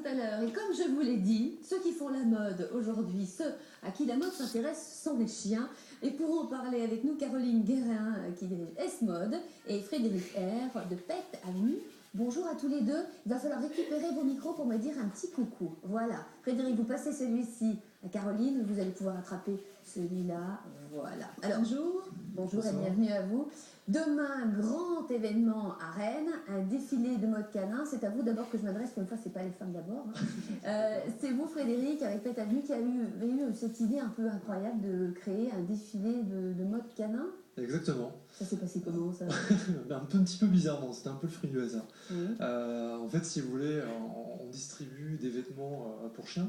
tout à l'heure. Et comme je vous l'ai dit, ceux qui font la mode aujourd'hui, ceux à qui la mode s'intéresse sont les chiens. Et pour en parler avec nous, Caroline Guérin qui dirige S-Mode et Frédéric R de Pet Avenue. Bonjour à tous les deux. Il va falloir récupérer vos micros pour me dire un petit coucou. Voilà. Frédéric, vous passez celui-ci à Caroline. Vous allez pouvoir attraper celui-là. Voilà. Alors, bonjour. Bonjour et bienvenue à vous. Demain, grand événement à Rennes, un défilé de mode canin. C'est à vous d'abord que je m'adresse, pour une fois, c'est pas les femmes d'abord. C'est vous, Frédéric, avec Pet Avenue, qui a eu cette idée un peu incroyable de créer un défilé de mode canin. Exactement. Ça s'est passé comment, ça? Un petit peu bizarrement, c'était un peu le fruit du hasard. En fait, si vous voulez, on distribue des vêtements pour chiens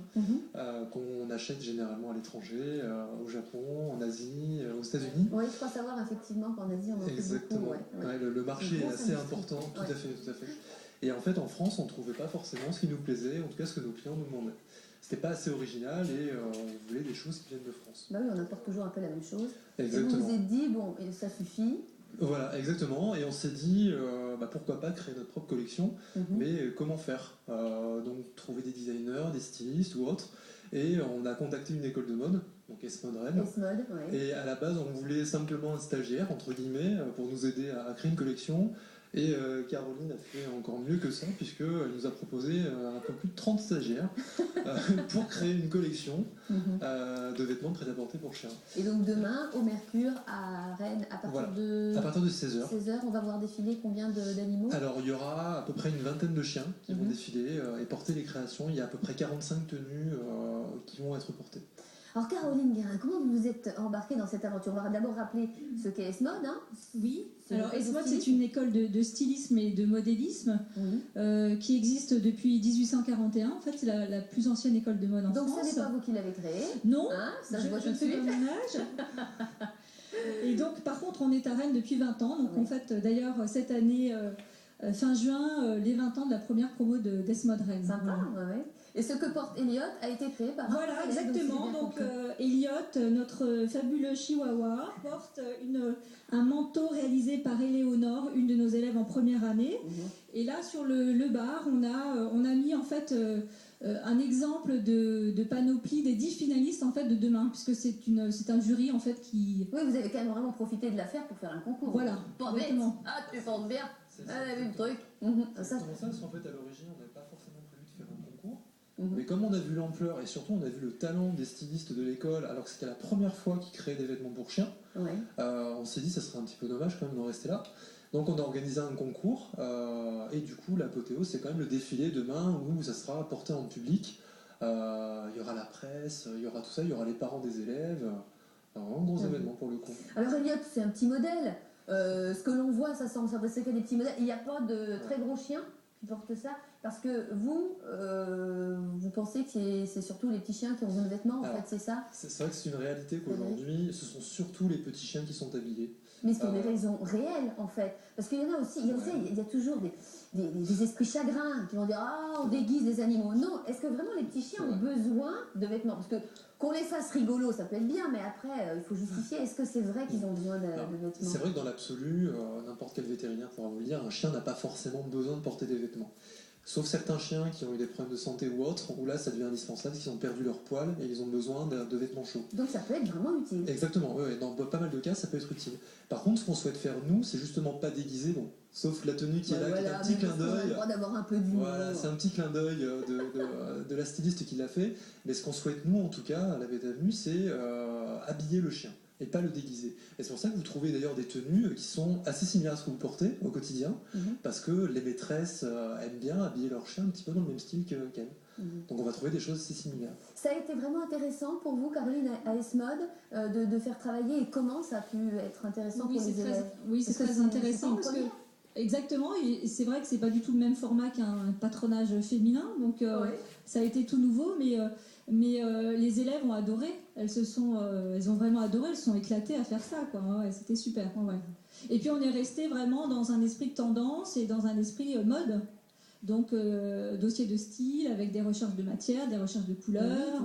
qu'on achète généralement à l'étranger, au Japon, en Asie, aux États-Unis. Oui, je crois savoir effectivement qu'en Asie, on en fait Exactement. beaucoup. Ouais. Le marché est assez important, tout à fait. Et en fait, en France, on ne trouvait pas forcément ce qui nous plaisait, en tout cas ce que nos clients nous demandaient. C'était pas assez original et on voulait des choses qui viennent de France. Bah oui, on apporte toujours un peu la même chose. Exactement. Et vous vous êtes dit, bon, ça suffit. Voilà, exactement. Et on s'est dit, pourquoi pas créer notre propre collection, mais comment faire donc trouver des designers, des stylistes ou autres. Et on a contacté une école de mode, donc S-Mode Rennes. S-Mode, ouais. Et à la base, on voulait simplement un stagiaire, entre guillemets, pour nous aider à créer une collection. Et Caroline a fait encore mieux que ça, puisqu'elle nous a proposé un peu plus de 30 stagiaires pour créer une collection de vêtements prêt-à-porter pour chiens. Et donc demain, au Mercure, à Rennes, à partir de 16h. 16h, on va voir défiler combien d'animaux? Alors il y aura à peu près une vingtaine de chiens qui vont défiler et porter les créations. Il y a à peu près 45 tenues qui vont être portées. Alors Caroline Guérin, comment vous vous êtes embarquée dans cette aventure? On va d'abord rappeler ce qu'est S-Mode. Oui, alors S-Mode, c'est une école de stylisme et de modélisme qui existe depuis 1841. En fait, c'est la plus ancienne école de mode en France. Donc ce n'est pas vous qui l'avez créée? Non, ça je vois tout de suis suite. pas mon âge. Et donc, par contre, on est à Rennes depuis 20 ans. Donc en fait, d'ailleurs, cette année, fin juin, les 20 ans de la première promo de S-Mode Rennes. Sympa, ouais. Et ce que porte Elliot a été créé par... Voilà, exactement. Donc Elliot, notre fabuleux chihuahua, porte un manteau réalisé par Éléonore, une de nos élèves en première année. Et là, sur le bar, on a mis en fait un exemple de panoplie des 10 finalistes en fait de demain, puisque c'est un jury en fait qui... Oui, vous avez quand même vraiment profité de l'affaire pour faire un concours. Voilà, pas bête. Ah, tu portes bien. Ah, vu le truc. C'est exactement ça, parce qu'en fait, à l'origine, on n'avait pas forcément prévu de faire un concours. Mais comme on a vu l'ampleur et surtout on a vu le talent des stylistes de l'école, alors que c'était la première fois qu'ils créaient des vêtements pour chiens, on s'est dit que ça serait un petit peu dommage quand même d'en rester là. Donc on a organisé un concours et du coup l'apothéose c'est quand même le défilé demain où ça sera porté en public. Il y aura la presse, il y aura tout ça, il y aura les parents des élèves. Alors, un gros événement pour le coup. Alors Elliot, c'est un petit modèle. Ce que l'on voit, ça semble c'est que des petits modèles. Il n'y a pas de très gros chiens qui portent ça. Parce que vous pensez que c'est surtout les petits chiens qui ont besoin de vêtements, en fait, c'est ça? C'est vrai que c'est une réalité qu'aujourd'hui, ce sont surtout les petits chiens qui sont habillés. Mais c'est pour des raisons réelles, en fait. Parce qu'il y en a aussi, il y a toujours des esprits chagrins qui vont dire « Ah, on déguise les animaux ». Non, est-ce que vraiment les petits chiens ont besoin de vêtements? Parce que qu'on les fasse rigolo, ça peut être bien, mais après, il faut justifier. Est-ce que c'est vrai qu'ils ont besoin de vêtements? C'est vrai que dans l'absolu, n'importe quel vétérinaire pourra vous le dire, un chien n'a pas forcément besoin de porter des vêtements. Sauf certains chiens qui ont eu des problèmes de santé ou autres, où là ça devient indispensable, parce qu'ils ont perdu leur poil et ils ont besoin de vêtements chauds. Donc ça peut être vraiment utile. Exactement, oui, dans pas mal de cas ça peut être utile. Par contre, ce qu'on souhaite faire nous, c'est justement pas déguiser, bon, sauf la tenue qui est là, qui est un petit clin d'œil. On a le droit d'avoir un peu d'humour. Voilà, c'est un petit clin d'œil de la styliste qui l'a fait. Mais ce qu'on souhaite nous, en tout cas, à la Pet Avenue, c'est habiller le chien et pas le déguiser. Et c'est pour ça que vous trouvez d'ailleurs des tenues qui sont assez similaires à ce que vous portez au quotidien, parce que les maîtresses aiment bien habiller leur chien un petit peu dans le même style qu'elles. Donc on va trouver des choses assez similaires. Ça a été vraiment intéressant pour vous, Caroline, à S-Mode, de faire travailler, et comment ça a pu être intéressant pour les élèves? Oui, c'est très intéressant parce que... Exactement, et c'est vrai que c'est pas du tout le même format qu'un patronage féminin, donc ça a été tout nouveau, mais les élèves ont adoré, elles ont vraiment adoré, elles se sont éclatées à faire ça, quoi. C'était super. Et puis on est resté vraiment dans un esprit de tendance et dans un esprit mode. Donc, dossier de style avec des recherches de matière, des recherches de couleurs,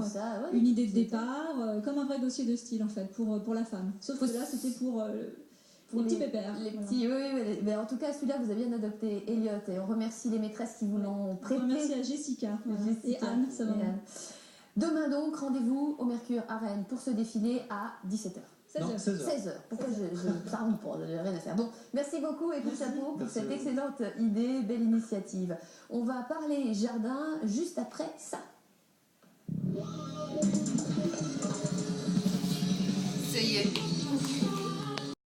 une idée de départ, comme un vrai dossier de style en fait, pour la femme. Sauf que là, c'était pour Les petits pépères. Les petits, oui. Mais en tout cas, celui-là, vous avez bien adopté, Elliot, et on remercie les maîtresses qui vous l'ont prêté. On remercie à Jessica, et Anne, ça va. Demain donc, rendez-vous au Mercure à Rennes pour ce défilé à 17h. 16h. Pourquoi ça rentre pas, j'ai rien à faire. Bon, merci beaucoup et coup de chapeau pour cette excellente idée, belle initiative. On va parler jardin juste après ça.